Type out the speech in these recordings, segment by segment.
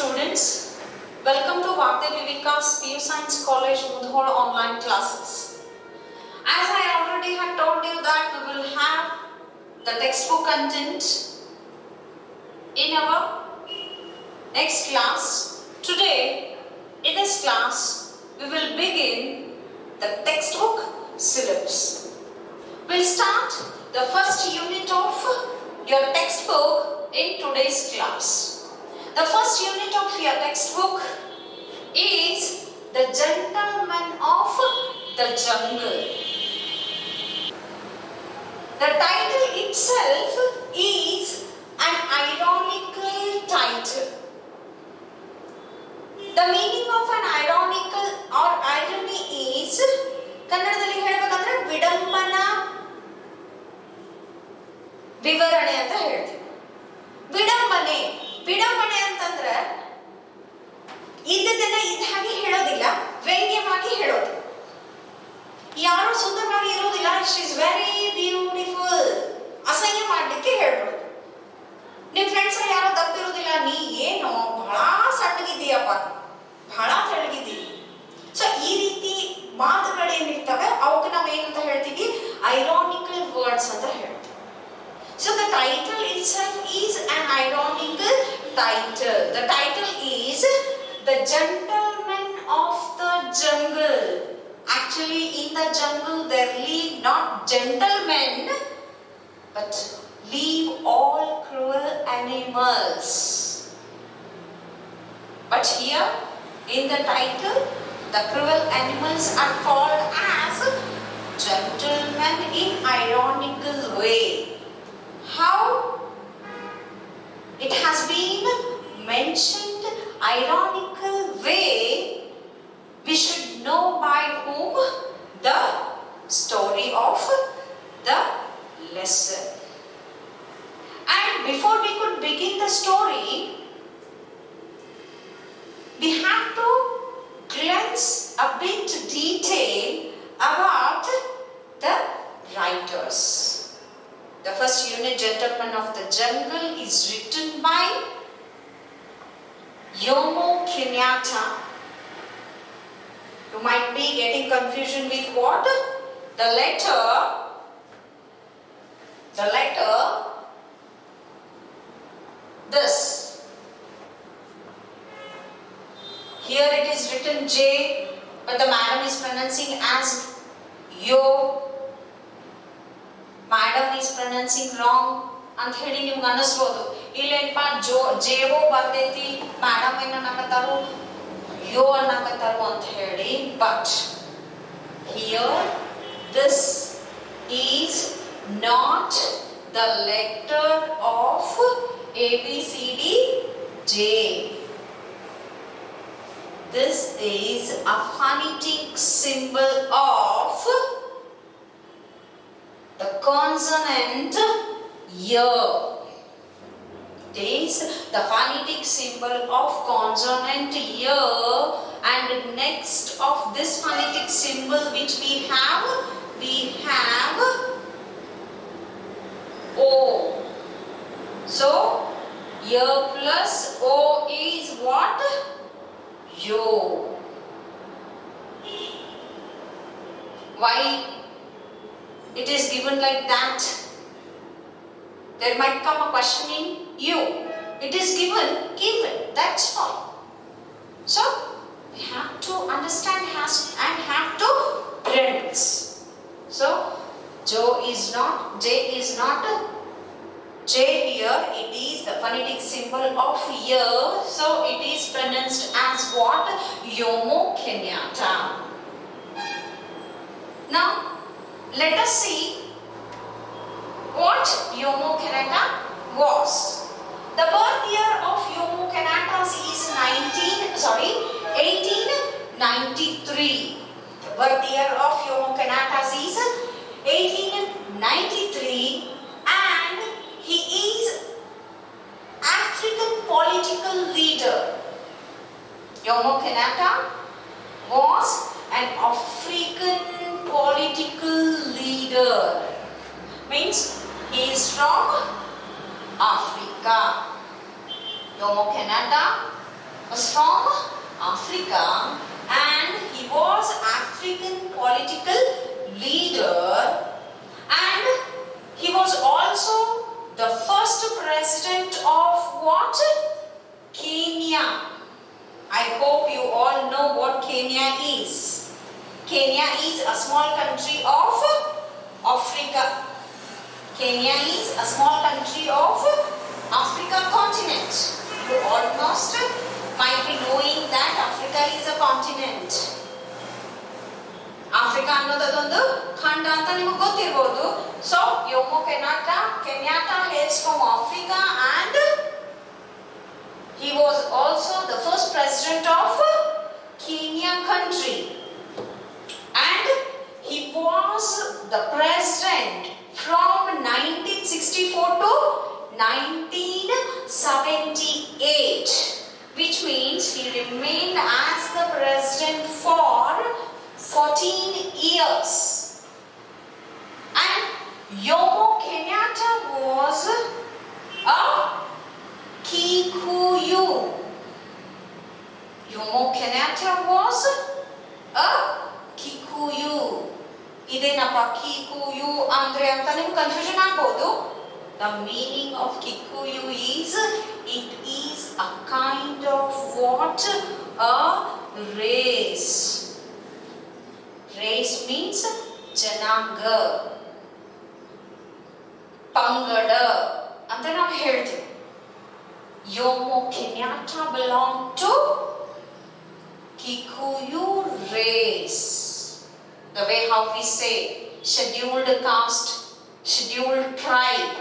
students, welcome to Vagdev Viveka's PU Science College Mudhol online classes. As I already had told you that we will have the textbook content in our next class. Today, in this class, we will begin the textbook syllabus. We'll start the first unit of your textbook in today's class. The first unit of your textbook is The Gentleman of the Jungle. The title itself is an ironical title. The meaning of an ironical or irony is ಕನ್ನಡದಲ್ಲಿ ಹೇಳಬೇಕಂದ್ರೆ ವಿಡಂಬನಾ ವಿವರಣೆ ಅಂತ ಹೇಳ್ತೀವಿ. ವಿಡಂಬನೆ ಅಂತಂದ್ರೆ ಇದ್ದದನ್ನ ಇದ್ದ ಹಾಗೆ ಹೇಳೋದಿಲ್ಲ, ವ್ಯಂಗ್ಯವಾಗಿ ಹೇಳೋದು. ಯಾರು ಸುಂದರವಾಗಿ ಇರೋದಿಲ್ಲ, ಶಿ ಇಸ್ ವೆರಿ ಬ್ಯೂಟಿಫುಲ್, ಅಸಹ್ಯ ಮಾಡ್ಲಿಕ್ಕೆ ಹೇಳ್ಬೋದು. ನಿಮ್ ಫ್ರೆಂಡ್ಸ್ ಯಾರೋ ದಪ್ಪಿರೋದಿಲ್ಲ, ನೀ ಏನು ಬಹಳ ಸಣ್ಣಗಿದ್ದೀಯಪ್ಪ, ಬಹಳ ತೆಳ್ಳಗಿದ್ದೀವಿ. ಸೊ ಈ ರೀತಿ ಮಾತುಗಳೇನಿರ್ತವೆ ಅವಕ್ಕೆ ನಾವು ಏನಂತ ಹೇಳ್ತೀವಿ, ಐರಾನಿಕಲ್ ವರ್ಡ್ಸ್ ಅಂತ ಹೇಳ್ತೀವಿ. So the title itself is an ironical title. The title is The Gentleman of the Jungle. Actually, in the jungle there live not gentlemen, but live all cruel animals. But here, in the title, the cruel animals are called as gentlemen in ironical way. How it has been mentioned ironical way, we should know by whom the story of the lesson. And before we could begin the story, we have to glance a bit detail about the writers. The first unit, Gentleman of the Jungle, is written by Jomo Kenyatta. You might be getting confusion with what? The letter, this. Here it is written J, but the madam is pronouncing as Yo. Madam is pronouncing wrong ಅಂತ ಹೇಳಿ ನಿಮ್ಗೆ ಅನಿಸ್ಬೋದು. ಇಲ್ಲೇನಪ್ಪ ಜೇವೋ ಬರ್ತೈತಿ, madam ಏನನ್ನಕತ್ತಾರು ಯೋ ಅನ್ನಕತ್ತಾರು ಅಂತ ಹೇಳಿ. But here this is not the letter of ABCD J. This is a phonetic symbol of the consonant Y. It is the phonetic symbol of consonant Y, and next of this phonetic symbol which we have O. So Y plus O is what? Yo. Why it is given like that? There might come a question in you. It is given, that's all. So we have to understand and have to pronounce. So J is not J here. It is the phonetic symbol of Y. So it is pronounced as what? Jomo Kenyatta. Now let us see what Jomo Kenyatta was. The birth year of Jomo Kenyatta is 1893. The birth year of Jomo Kenyatta is 1893, and he is African political leader. Jomo Kenyatta was an African political leader. Means he is from Africa. Jomo Kenyatta was from Africa, and he was African political leader, and he was also the first president of what? Kenya. I hope you all know what Kenya is. Kenya is a small country of Africa. Kenya is a small country of Africa continent. You almost might be knowing that Africa is a continent. Africa ಅನ್ನೋದೊಂದು ಖಂಡ ಅಂತ ನಿಮಗೆ ಗೊತ್ತಿರಬಹುದು. So Jomo Kenyatta hails from Africa, and he was also the first president of Kenya country, and he was the president from 1964 to 1978, which means he remained as the president for 14 years. And Jomo Kenyatta was a Kikuyu. Jomo Kenyatta was a Kikuyu. ಇದೇನಪ್ಪ Kikuyu ಅಂದ್ರೆ ಅಂತ ನಿಮ್ಗೆ confusion ಆಗ್ಬೋದು. The meaning of Kikuyu is, it is a kind of what? A race. Race means Jananga, Pangada ಅಂತ ನಾವು ಹೇಳ್ತೀವಿ. Jomo Kenyatta belonged to Kikuyu race. The way how we say scheduled caste, scheduled tribe,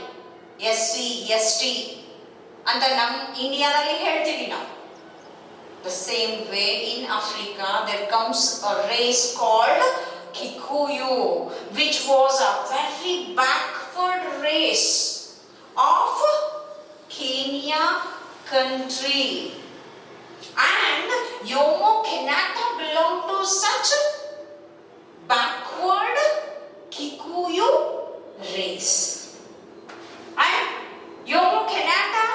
SC, ST ಅಂತ ನಮ್ಮ ಇಂಡಿಯಾದಲ್ಲಿ ಹೇಳ್ತೀವಿ ನಾವು. The same way in Africa there comes a race called Kikuyu, which was a very backward race of Kenya country. And Jomo Kenyatta belonged to such backward Kikuyu race. And Jomo Kenyatta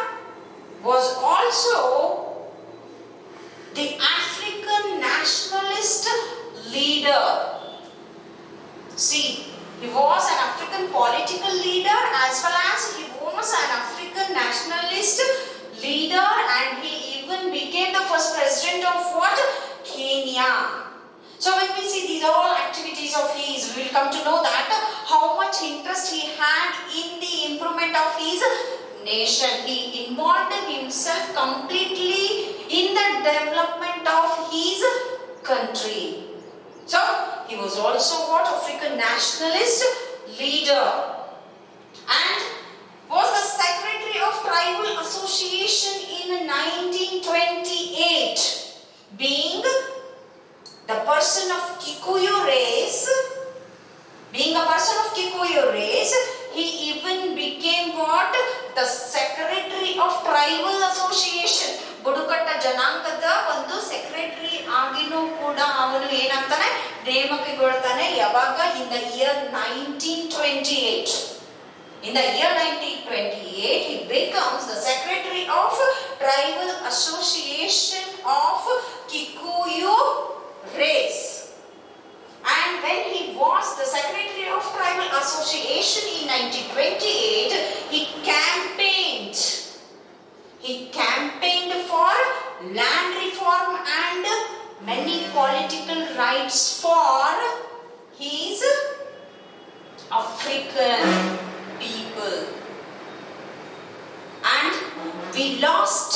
was also the African nationalist leader. See, he was an African political leader as well as he was an African nationalist leader, and he even became the first president of what? Kenya. So when we see these all activities of his, we will come to know that how much interest he had in the improvement of his nation. He involved himself completely in the development of his country. So he was also what? African nationalist leader, and was the secretary of tribal association in 1928, being the person of Kikuyu race. Being a person of Kikuyu race, he even became what? The secretary of tribal association. ಬುಡಕಟ್ಟ ಜನಾಂಗದ ಒಂದು secretary ಆಗಿನೂ ಕೂಡ ಅವನು ಏನಾಗ್ತಾನೆ? ನೇಮಕಗೊಳ್ತಾನೆ. ಯಾವಾಗ? in the year 1928. In the year 1928, he becomes the secretary of tribal association of Kikuyu race. And when he was the secretary of tribal association in 1928, he campaigned. He campaigned for land reform and many political rights for his African people. And we lost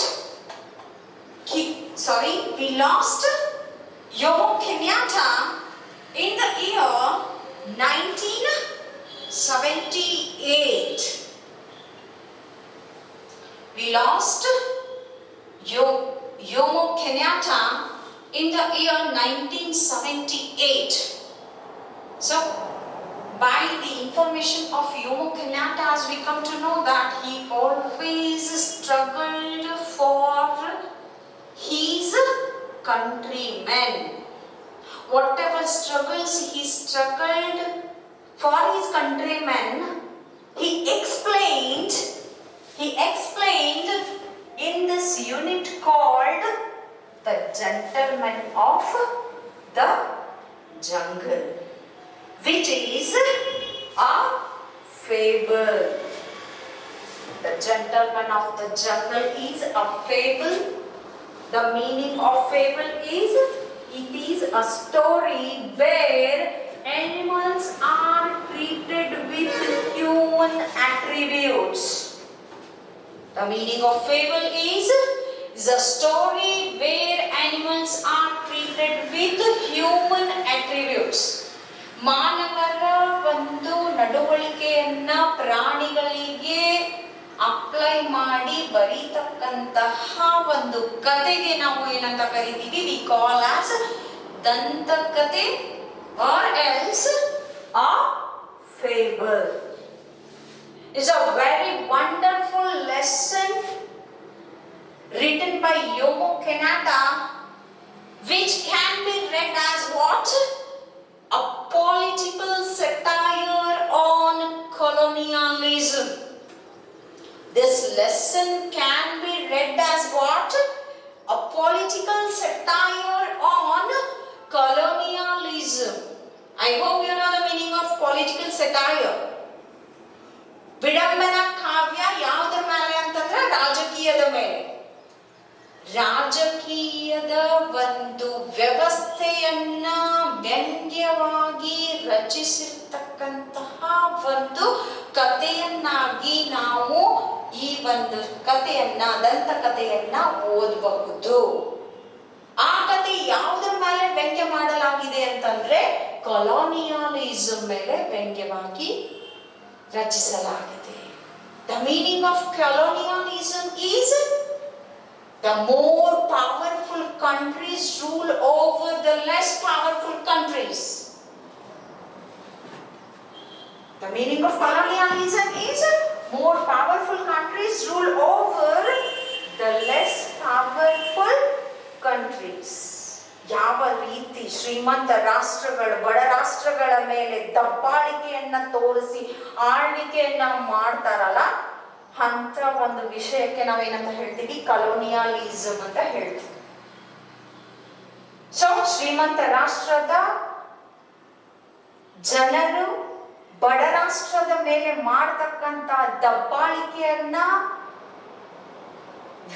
Jomo Kenyatta in the year 1978. We lost Jomo Kenyatta in the year 1978. So, by the information of Jomo Kenyatta, as we come to know that he always struggled for his countrymen. Whatever struggles he struggled for his countrymen, he explained in this unit called The Gentleman of the Jungle, which is a fable. The Gentleman of the Jungle is a fable. The meaning of fable is, it is a story where animals are treated with human attributes. The meaning of fable is a story where animals are treated with human attributes. ಮಾನವರ ಒಂದು ನಡವಳಿಕೆಯನ್ನ ಪ್ರಾಣಿಗಳಿಗೆ apply ಮಾಡಿ ಬರೀತಕ್ಕಂತಹ ಒಂದು ಕಥೆಗೆ ನಾವು ಏನಂತ ಕರಿತೀವಿ, we call as ದಂತಕಥೆ or else a fable. It's a very wonderful lesson written by Jomo Kenyatta, which can be read as what? A political satire on colonialism. This lesson can be read as what? A political satire on colonialism. I hope you know the meaning of political satire. ವಿಡಂಬನಾ ಕಾವ್ಯ ಯಾವುದರ ಮೇಲೆ ಅಂತಂದ್ರೆ ರಾಜಕೀಯದ ಮೇಲೆ. ರಾಜಕೀಯದ ಒಂದು ವ್ಯವಸ್ಥೆಯನ್ನ ವ್ಯಂಗ್ಯವಾಗಿ ರಚಿಸಿರ್ತಕ್ಕಂತಹ ಒಂದು ಕಥೆಯನ್ನಾಗಿ ನಾವು ಈ ಒಂದು ಕಥೆಯನ್ನ, ದಂತಕಥೆಯನ್ನ ಓದಬಹುದು. ಆ ಕಥೆ ಯಾವುದರ ಮೇಲೆ ವ್ಯಂಗ್ಯ ಮಾಡಲಾಗಿದೆ ಅಂತಂದ್ರೆ ಕೊಲೋನಿಯಲಿಸಂ ಮೇಲೆ ವ್ಯಂಗ್ಯವಾಗಿ ರಚಿಸಲಾಗಿದೆ. The meaning of colonialism is the more powerful countries rule over the less powerful countries. The meaning of colonialism is more powerful countries rule over the less powerful countries. ಯಾವ ರೀತಿ ಶ್ರೀಮಂತ ರಾಷ್ಟ್ರಗಳು ಬಡ ರಾಷ್ಟ್ರಗಳ ಮೇಲೆ ದಬ್ಬಾಳಿಕೆಯನ್ನ ತೋರಿಸಿ ಆಳ್ವಿಕೆಯನ್ನ ಮಾಡ್ತಾರಲ್ಲ, ಅಂತ ಒಂದು ವಿಷಯಕ್ಕೆ ನಾವೇನಂತ ಹೇಳ್ತೀವಿ, ಕಲೋನಿಯಲಿಸಂ ಅಂತ ಹೇಳ್ತೀವಿ. ಸೊ ಶ್ರೀಮಂತ ರಾಷ್ಟ್ರದ ಜನರು ಬಡ ರಾಷ್ಟ್ರದ ಮೇಲೆ ಮಾಡತಕ್ಕಂತ ದಬ್ಬಾಳಿಕೆಯನ್ನ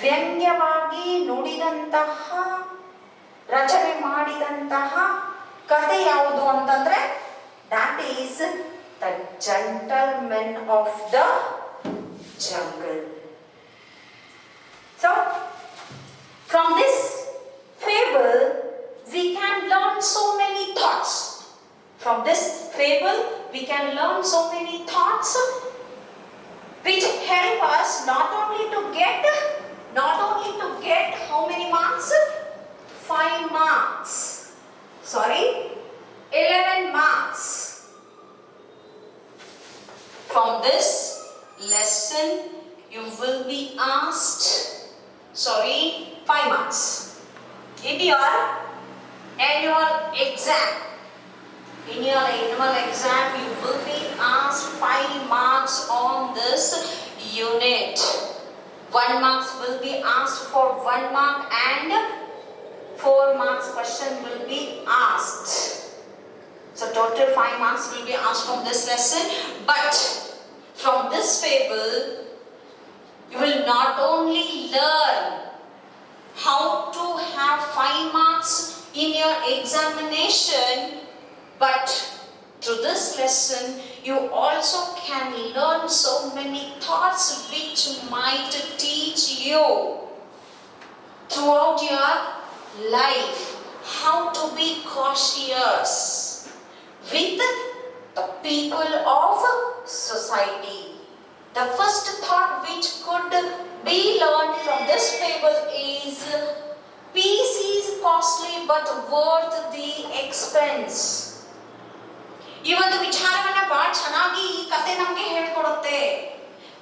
ವ್ಯಂಗ್ಯವಾಗಿ ನುಡಿದಂತಹ, ರಚನೆ ಮಾಡಿದಂತಹ ಕಥೆ ಯಾವುದು ಅಂತಂದ್ರೆ that is the Gentleman of the Jungle. So from this fable we can learn so many thoughts. From this fable we can learn so many thoughts which help us not only to get how many marks? 5 marks. Sorry, 11 marks. From this lesson you will be asked, 5 marks. In your annual exam, you will be asked 5 marks on this unit. 1 marks will be asked for 1 mark and 4 marks question will be asked. So total 5 marks will be asked from this lesson. But from this fable you will not only learn how to have 5 marks in your examination, but through this lesson you also can learn so many thoughts which might teach you throughout your life how to be cautious with the people of society. The first thought which could be learned from this fable is peace is costly but worth the expense. ಈ ಒಂದು ವಿಚಾರವನ್ನ ಬಹಳ ಚೆನ್ನಾಗಿ ಈ ಕಥೆ ನಮಗೆ ಹೇಳ್ಕೊಡುತ್ತೆ.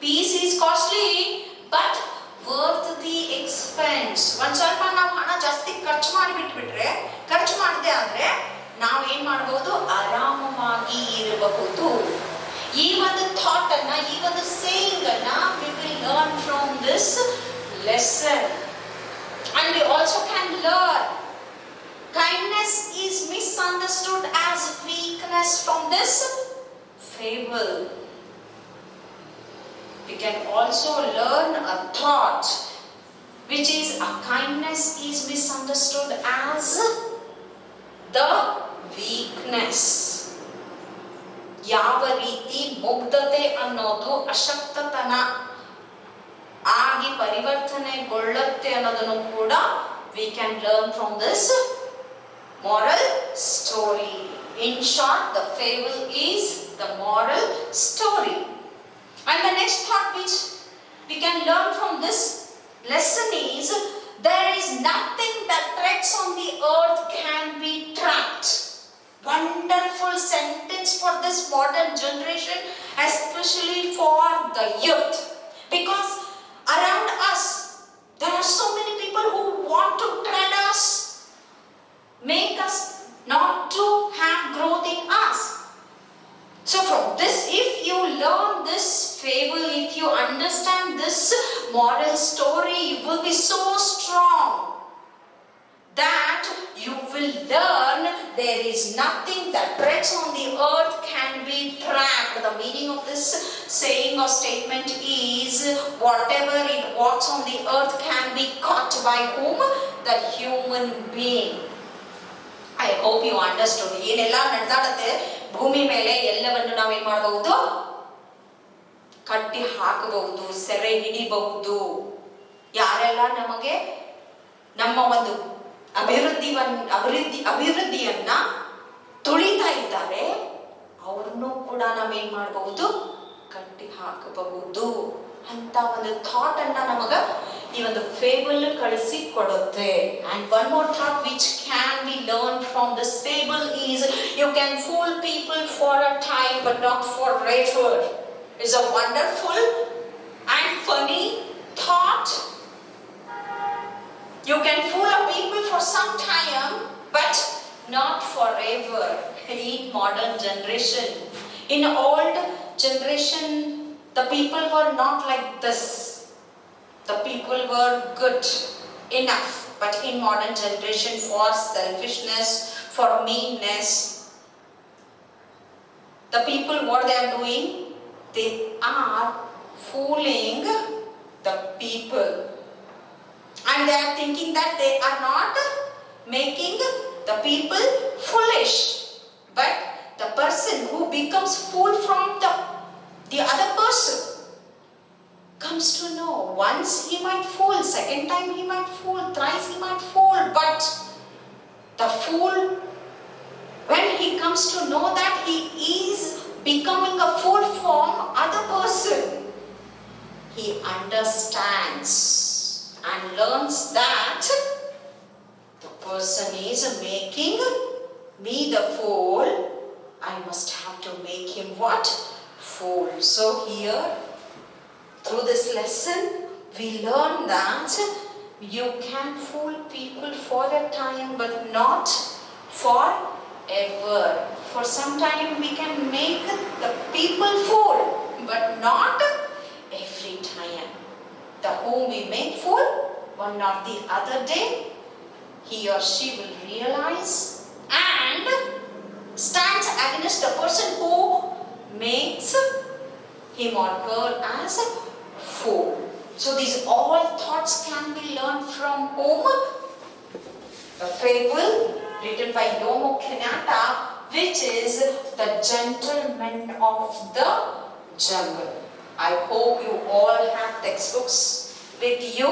Peace is costly but worth the expense. ಒಂದ್ ಸ್ವಲ್ಪ ನಾವು ಹಣ ಜಾಸ್ತಿ ಖರ್ಚು ಮಾಡದೆ ಆದ್ರೆ ನಾವು ಏನ್ ಮಾಡಬಹುದು, ಆರಾಮವಾಗಿ ಇರಬಹುದು. ಈ ಒಂದು ಥಾಟ್ ಅನ್ನ, ಈ ಒಂದು ಸೇಯಿಂಗ್ ಅನ್ನ we will learn from this lesson. And we also can learn kindness is misunderstood as weakness from this fable. We can also learn a thought, which is a kindness is misunderstood as the weakness. ಯಾವ ರೀತಿ ಮುಗ್ಧತೆ ಅನ್ನೋದು ಅಶಕ್ತತನ ಆಗಿ ಪರಿವರ್ತನೆಗೊಳ್ಳುತ್ತೆ ಅನ್ನೋದನ್ನು ಕೂಡ we can learn from this moral story. In short, the fable is the moral story. And the next thought which we can learn from this lesson is there is nothing that treads on the earth can be trapped. Wonderful sentence for this modern generation, especially for the youth, because around us there are so many people who want to tread us, make us not to have growth in us. So from this, if you learn this fable, if you understand this moral story, you will be so strong that you will learn there is nothing that treads on the earth can be trapped. The meaning of this saying or statement is whatever it walks on the earth can be caught by whom? The human being. I hope you understood. ಏನೆಲ್ಲ ನಡೆದಾಡುತ್ತೆ ಭೂಮಿ ಮೇಲೆ ಎಲ್ಲವನ್ನು ನಾವೇನ್ ಮಾಡಬಹುದು? ಕಟ್ಟಿ ಹಾಕಬಹುದು, ಸೆರೆ ಹಿಡಿಬಹುದು. ಯಾರೆಲ್ಲ ನಮಗೆ ನಮ್ಮ ಒಂದು ಅಭಿವೃದ್ಧಿಯನ್ನ ತುಳಿತಾ ಇದ್ದಾರೆ ಅವ್ರನ್ನೂ ಕೂಡ ನಾವೇನ್ ಮಾಡಬಹುದು? ಕಟ್ಟಿ ಹಾಕಬಹುದು ಅಂತ ಒಂದು ಥಾಟ್ ಅನ್ನ ನಮಗ ಈ ಒಂದು ಫೇಬಲ್ ಕಳಿಸಿ ಕೊಡುತ್ತೆ. And one more thought which can be learned from this fable is you can fool people for a time but not forever. It's a wonderful and funny thought. You can fool a people for some time but not forever. In modern generation, in old generation, the people were not like this. The people were good enough, but in modern generation, for selfishness, for meanness, the people, what they are doing, they are fooling the people, and they are thinking that they are not making the people foolish, but the person who becomes fool from the other person comes to know once he might fool, second time he might fool, thrice he might fool, but the fool, when he comes to know that he is becoming a fool from other person, he understands and learns that the person is making me the fool, I must have to make him what? Fool. So here, through this lesson, we learn that you can fool people for a time but not forever. For some time we can make the people fool but not every time. The whom we make fool, one or the other day, he or she will realize and stands against the person who makes him or her as a fool. So these all thoughts can be learned from whom? The fable written by Jomo Kenyatta, which is The Gentleman of the Jungle. I hope you all have textbooks with you.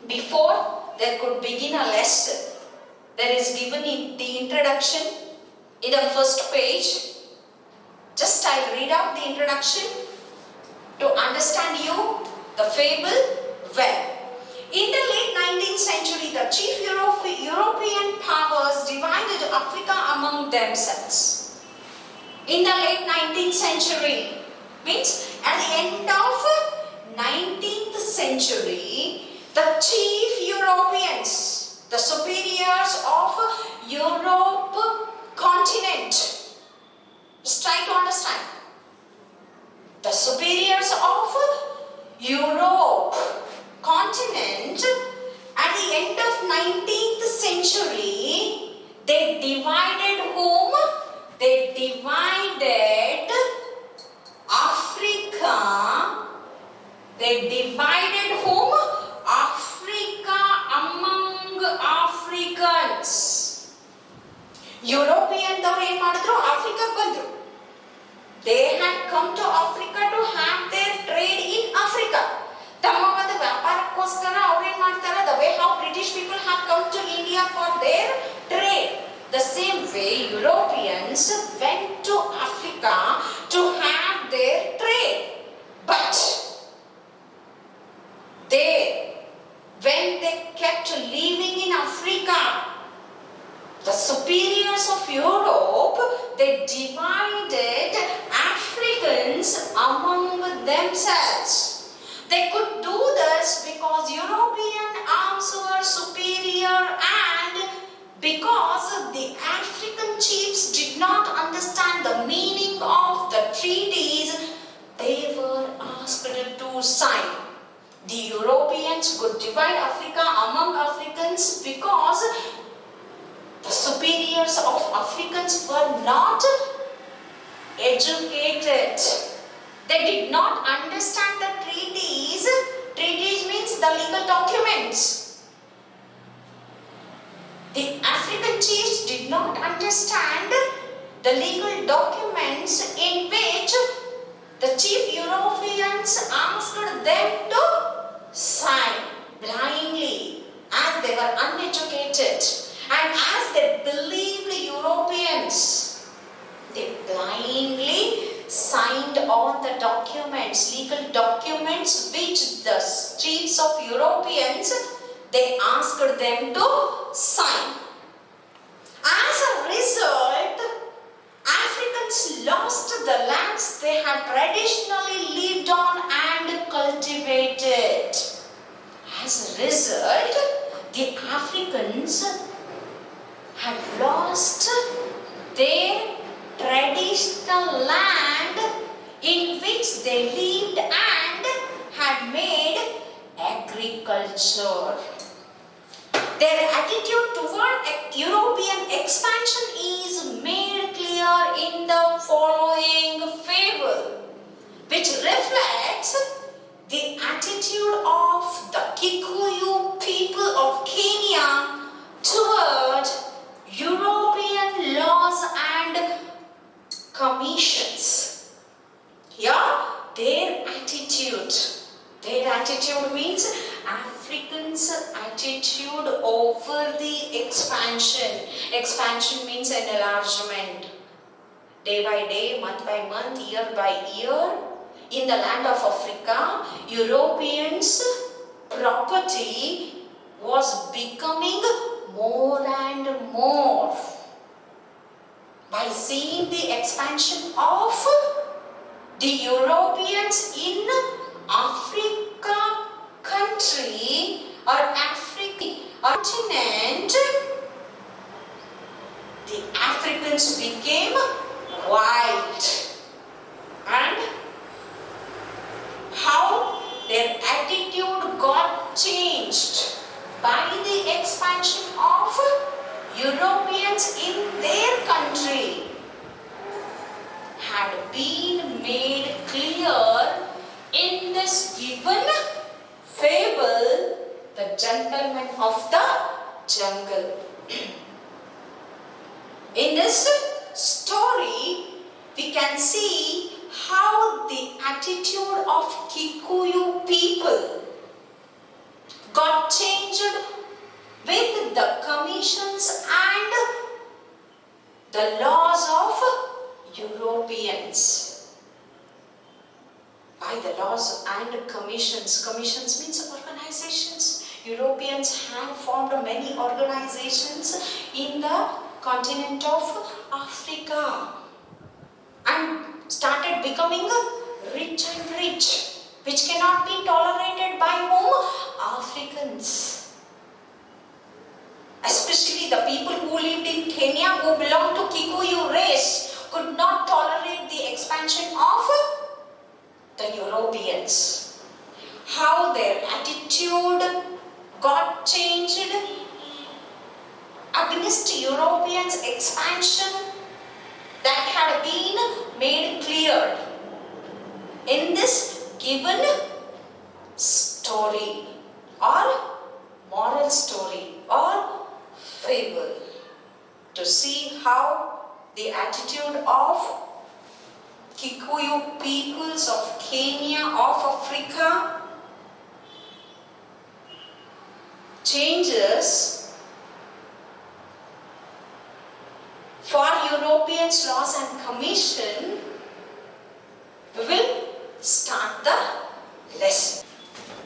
Before they could begin a lesson, there is given in the introduction in the first page. Just I'll read out the introduction to understand you the fable well. In the late 19th century, the chief European powers divided Africa among themselves. In the late 19th century, means at the end of 19th century, the chief Europeans, the superiors of Europe continent, just try to understand. The superiors of Europe continent at the the end of 19th century, they divided whom? They divided Africa. They divided whom? Africa among Africans. European davaru ಏನು ಮಾಡಿದ್ರು? Africa ಬಂದ್ರು. They had come to Africa to have their trade in Africa. ತಮ್ಮ ಒಂದು ವ್ಯಾಪಾರಕ್ಕೋಸ್ಕರ ಅವರು ಏನು ಮಾಡ್ತಾರೆ? The way how British people have come to India for their trade. The same way Europeans went to Africa to have their trade. But when they kept living in Africa, the superiors of Europe, they divided Africans among themselves. They could do this because European arms were superior and because the African chiefs did not understand the meaning of the treaties they were asked to sign. The Europeans could divide Africa among Africans because the superiors of Africans were not educated. They did not understand the treaties. Treaties means the legal documents. The African chiefs did not understand the legal documents in which the chief Europeans asked them to sign blindly as they were uneducated. And as they believed Europeans, they blindly signed all the documents, legal documents which the chiefs of Europeans, they asked them to sign. As a result, Africans lost the lands they had traditionally lived on and cultivated. As a result, the Africans had lost their traditional land in which they lived and had made agriculture. Their attitude toward European expansion is made clear in the following fable, which reflects the attitude of the Kikuyu people of Kenya toward European laws and commissions. Yeah, their attitude means Africans' attitude over the expansion. Expansion means an enlargement. Day by day, month by month, year by year, in the land of Africa, Europeans' property was becoming more and more. By seeing the expansion of the Europeans in Africa country or African continent, the Africans became wild. And how their attitude got changed by the expansion of Europeans in their country had been made clear in this given fable, The Gentleman of the Jungle. In this story, we can see how the attitude of Kikuyu people got changed with the commissions and the laws of Europeans. By the laws and commissions. Commissions means organizations. Europeans have formed many organizations in the continent of Africa and started becoming rich and rich, which cannot be tolerated by whom? Africans. Especially the people who lived in Kenya, who belonged to Kikuyu race, could not tolerate the expansion of the Europeans. How their attitude got changed against Europeans' expansion that had been made clear in this given story or moral story or fable, to see how the attitude of Kikuyu peoples of Kenya, of Africa, changes for Europeans' laws and commission. We will start the lesson.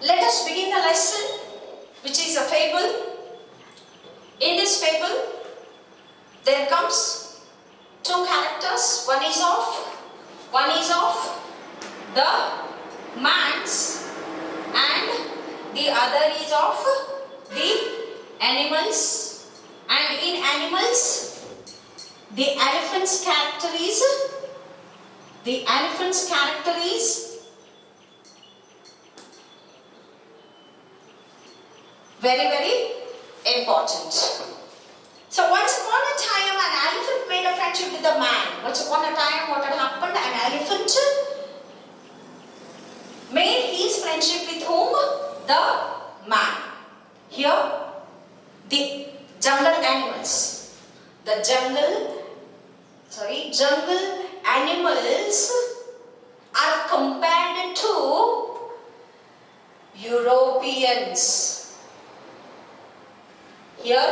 Let us begin the lesson, which is a fable. In this fable, there comes two characters. One is of the man's, and the other is of the animals. And in animals, the elephant's character is very, very important. So once upon a time, an elephant made a friendship with a man. Once upon a time, what had happened? An elephant made his friendship with whom? The man. Here, the jungle animals. The jungle animals are compared to Europeans. Here,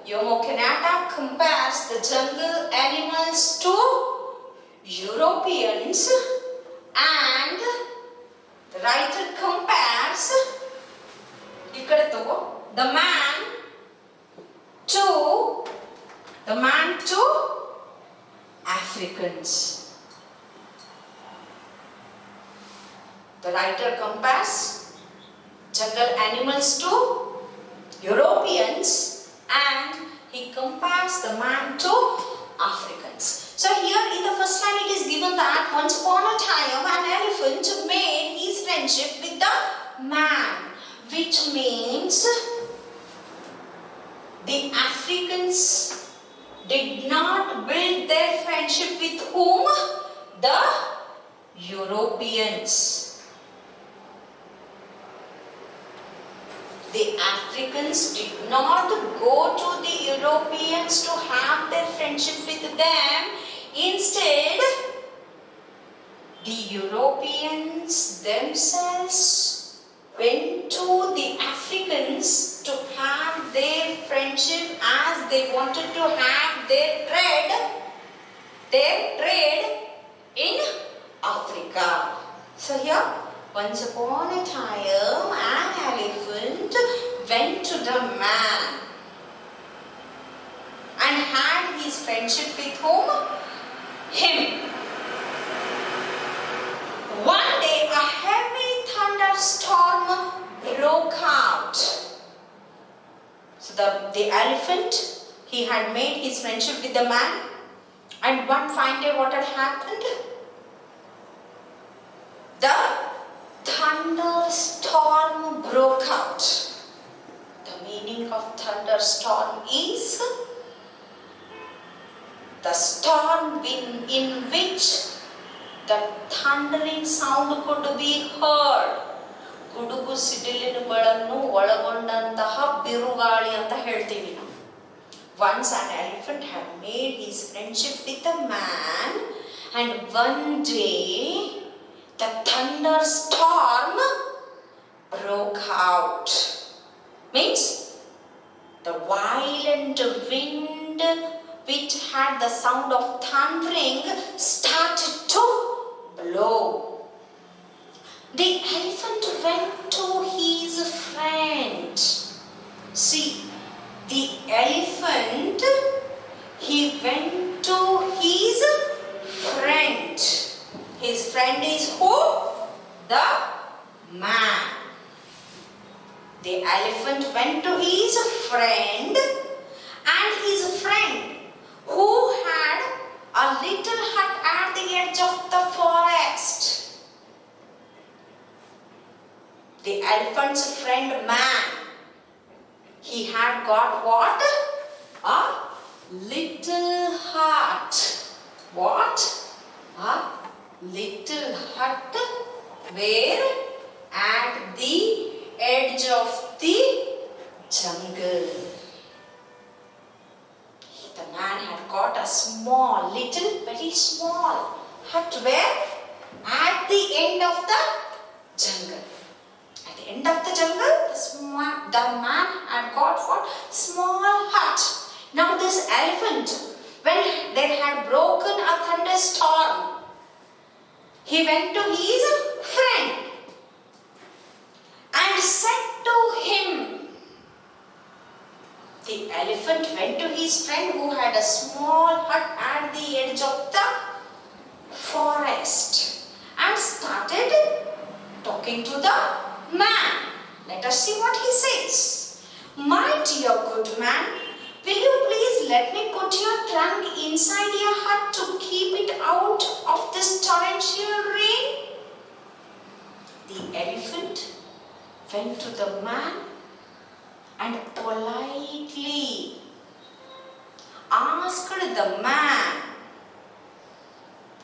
Jomo Kenyatta compares the jungle animals to Europeans, and the writer compares the man to Africans. The writer compares jungle animals to Europeans, and he compares the man to Africans. So here in the first line it is given that once upon a time an elephant made his friendship with the man, which means the Africans did not build their friendship with whom? The Europeans. The Africans did not go to the Europeans to have their friendship with them. Instead, the Europeans themselves went to the Africans to have their friendship, as they wanted to have their trade in Africa. So here, once upon a time, an elephant went to the man and had his friendship with whom? Him. One day, a heavy thunderstorm broke out. So the elephant, he had made his friendship with the man, and one fine day, what had happened? The thunderstorm broke out. The meaning of thunderstorm is the storm in which the thundering sound could be heard. ಗುಡುಗು ಸಿಡಿಲಿನಗಳನ್ನು ಒಳಗೊಂಡಂತಹ ಬಿರುಗಾಳಿ ಅಂತ ಹೇಳ್ತೀವಿ ನಾವು. Once an elephant had made his friendship with a man, and one day the thunderstorm broke out. Means the violent wind which had the sound of thundering started to blow. The elephant went to his friend. See, the elephant, he went to his friend. His friend is who? The man. The elephant went to his friend, and his friend, who had a little hut at the edge of the forest. The elephant's friend man had got what? A little hut. What? A little hut where? At the edge of the jungle. The man had got a small, little, very small hut where? At the end of the jungle. At the end of the jungle, the man had got what? Small hut. Now this elephant, when there had broken a thunderstorm, he went to his friend and said to him, the elephant went to his friend who had a small hut at the edge of the forest and started talking to the man. Let us see what he says. My dear good man, will you please let me put your trunk inside your hut to keep it out of this torrential rain? The elephant went to the man and politely asked the man,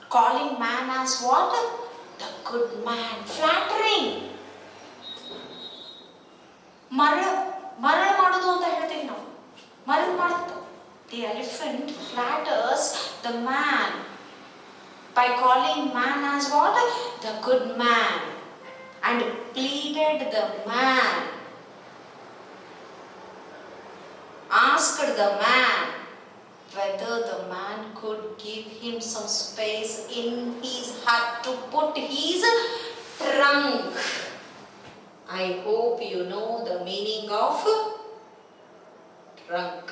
calling man as what? The good man, flattering. ಮರಳ ಮಾಡೋದು ಅಂತ ಹೇಳ್ತೀವಿ ನಾವು. ಮರಳ ಮಾಡುತ್ತೆ. The elephant flatters the man by calling man as what? The good man, and pleaded the man, asked the man whether the man could give him some space in his hut to put his trunk. I hope you know the meaning of trunk.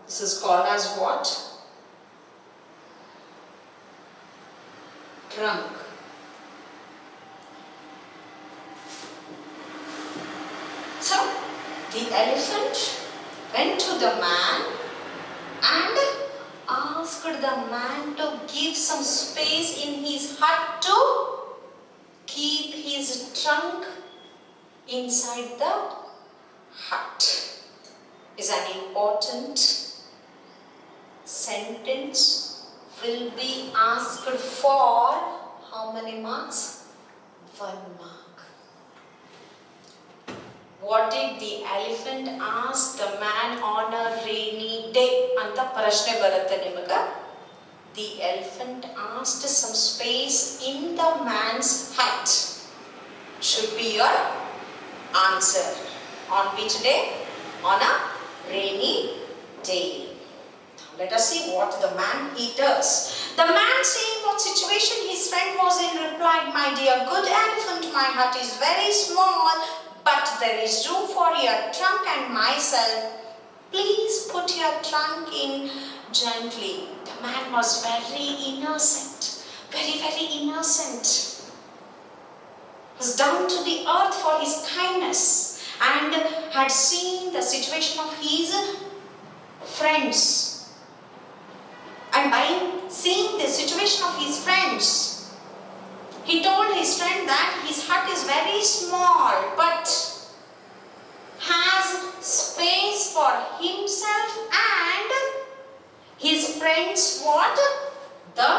This is called as what? Trunk. So, the elephant went to the man and asked the man to give some space in his hut to keep his trunk inside the hut. Is an important sentence, will be asked for how many marks? 1 mark. What did the elephant ask the man on a rainy day? Anta prashne barutte nimaga. The elephant asked some space in the man's hut. Should be your answer. On which day? On a rainy day. Let us see what the man he does. The man, seeing what situation his friend was in, replied, my dear good elephant, my hut is very small, but there is room for your trunk and myself. Please put your trunk in gently. The man was very innocent, very, very innocent. He was down to the earth for his kindness and had seen the situation of his friends. And by seeing the situation of his friends, he told his friend that his hut is very small but has space for himself and his friends what? The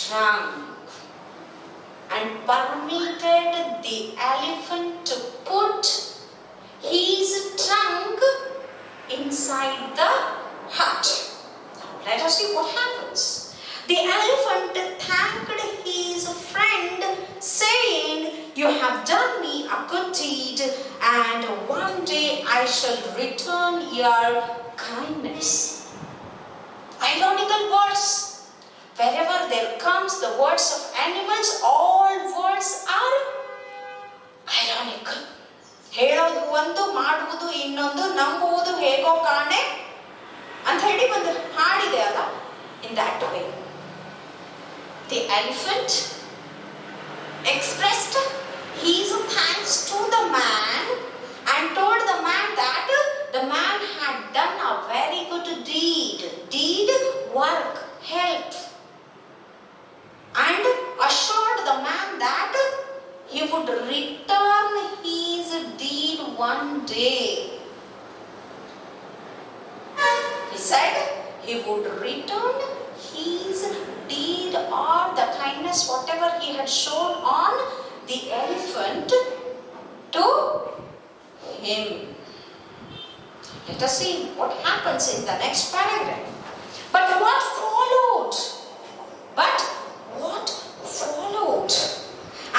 trunk. And permitted the elephant to put his trunk inside the hut. Let us see what happens. The elephant thanked his friend, saying, you have done me a good deed, and one day I shall return your kindness. Ironical words. Wherever there comes the words of animals, all words are ironical. ಹೇಳೋದು ಒಂದು, ಮಾಡುವುದು ಇನ್ನೊಂದು, ನಂಬುವುದು ಹೇಗೋ ಕಾಣೆ ಅಂತ ಹೇಳಿ ಒಂದು ಹಾಡಿದೆ ಅಲ್ಲ. In that way, the elephant expressed his thanks to the man and told the man that the man had done a very good deed, work, help, and assured the man that he would return his deed one day. he would return his deed or the kindness, whatever he had shown on the elephant, to him. Let us see what happens in the next paragraph. But what followed?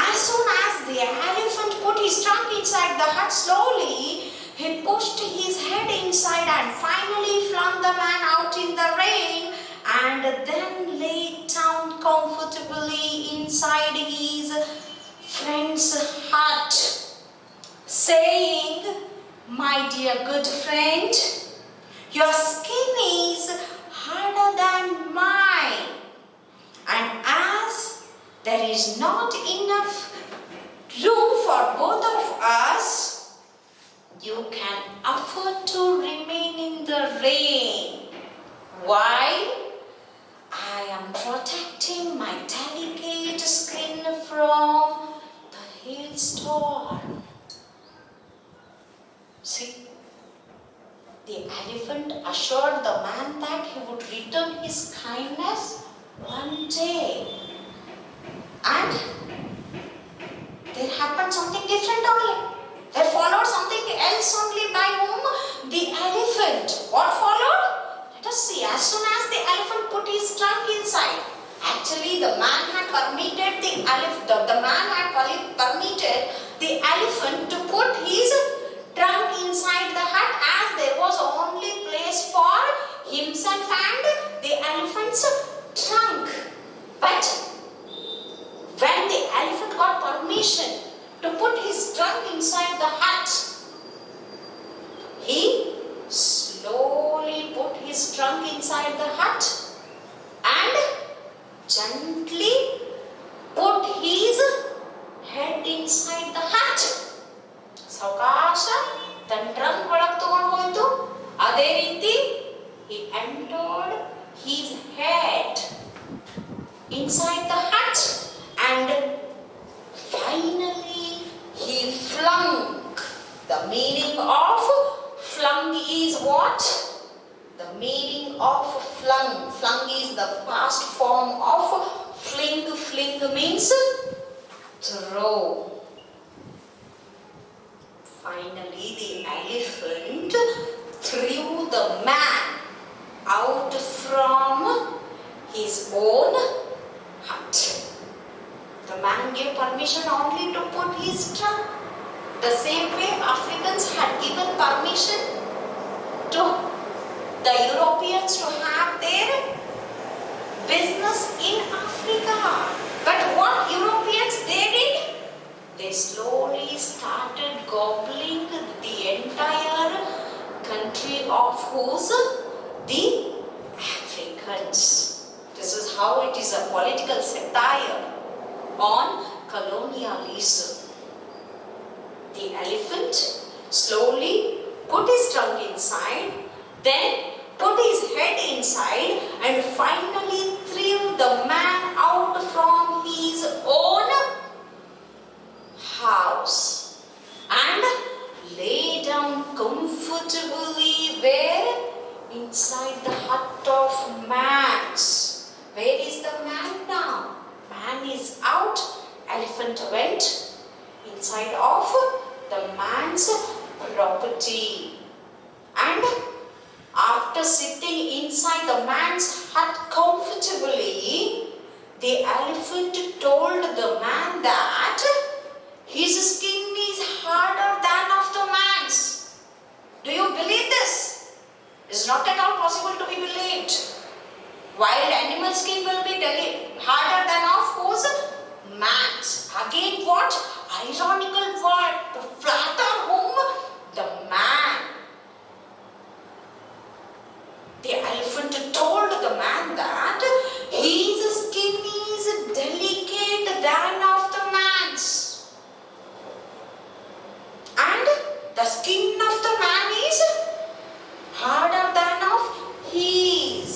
As soon as the elephant put his trunk inside the hut, slowly he pushed his head inside and finally flung the man out in the rain, and then lay down comfortably inside his friend's hut, saying, "My dear good friend, your skin is harder than mine, and as there is not enough room for both of us, you can afford to remain in the rain while I am protecting my delicate skin from the hailstorm." See, the elephant assured the man that he would return his kindness one day. And there happened something different only. There followed something else only by whom? The elephant. What followed? Let us see. As soon as the elephant put his trunk inside, actually the man had permitted the elephant to put his trunk inside the hut, as there was only place for himself and the elephant's trunk. But when the elephant got permission to put his trunk inside the hut, he slowly put his trunk inside the hut and gently put his head inside the hut. ಸಾವಕಾಶ ತನ್ನ trunk ಒಳಗೆ ತಗೊಂಡು ಹೋಯ್ತು. ಅದೇ ರೀತಿ he entered his head inside the hut, and finally he flung. The meaning of flung is what? The meaning of flung. Flung is the past form of fling. Fling means throw. Finally, the elephant threw the man out from his own hut. The man gave permission only to put his trunk. The same way Africans had given permission to the Europeans to have their business in Africa. But what Europeans they did? They slowly started gobbling the entire country of whose? The Africans. This is how it is a political satire on colonialism. The elephant slowly put his trunk inside, then put his head inside, and finally threw the man out from his own house and lay down comfortably where? Inside the hut of man's. Where is the man now? Man is out. Elephant went inside of the man's property. And after sitting inside the man's hut comfortably, the elephant told the man that his skin is harder than of the man's. Do you believe this? It's not at all possible to be believed. Wild animal skin will be harder than of whose? Man's. Again what? Ironical word. To flatter whom? The man. The elephant told the man that his skin is delicate than of the man's. And the skin of the man is harder than of his.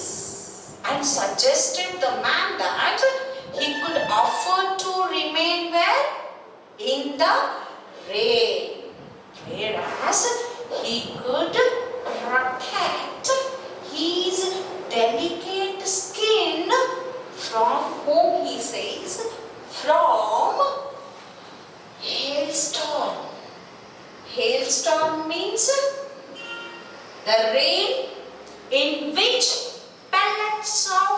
And suggested the man that he could afford to remain where? In the rain. the rain in which pellets of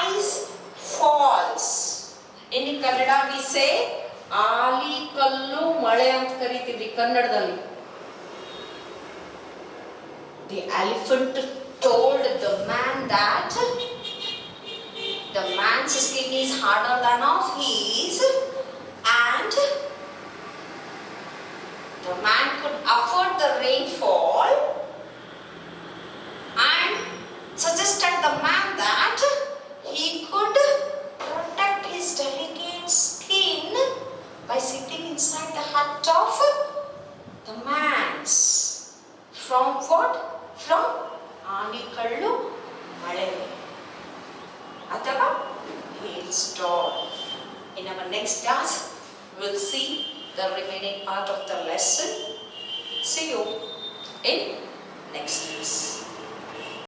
ice falls. In Kannada we say ಆಲಿಕಲ್ಲು ಮಳೆ ಅಂತ ಕರೀತೀವಿ ಕನ್ನಡದಲ್ಲಿ. The elephant told the man that the man's skin is harder than of his, and the man could afford the rainfall, and suggested the man that he could protect his delicate skin by sitting inside the hut of the man's. From what? From ಆಲಿಕಲ್ಲು ಮಳೆ ಅಥವಾ hailstorm. In our next class, we will see the remaining part of the lesson. See you in next class.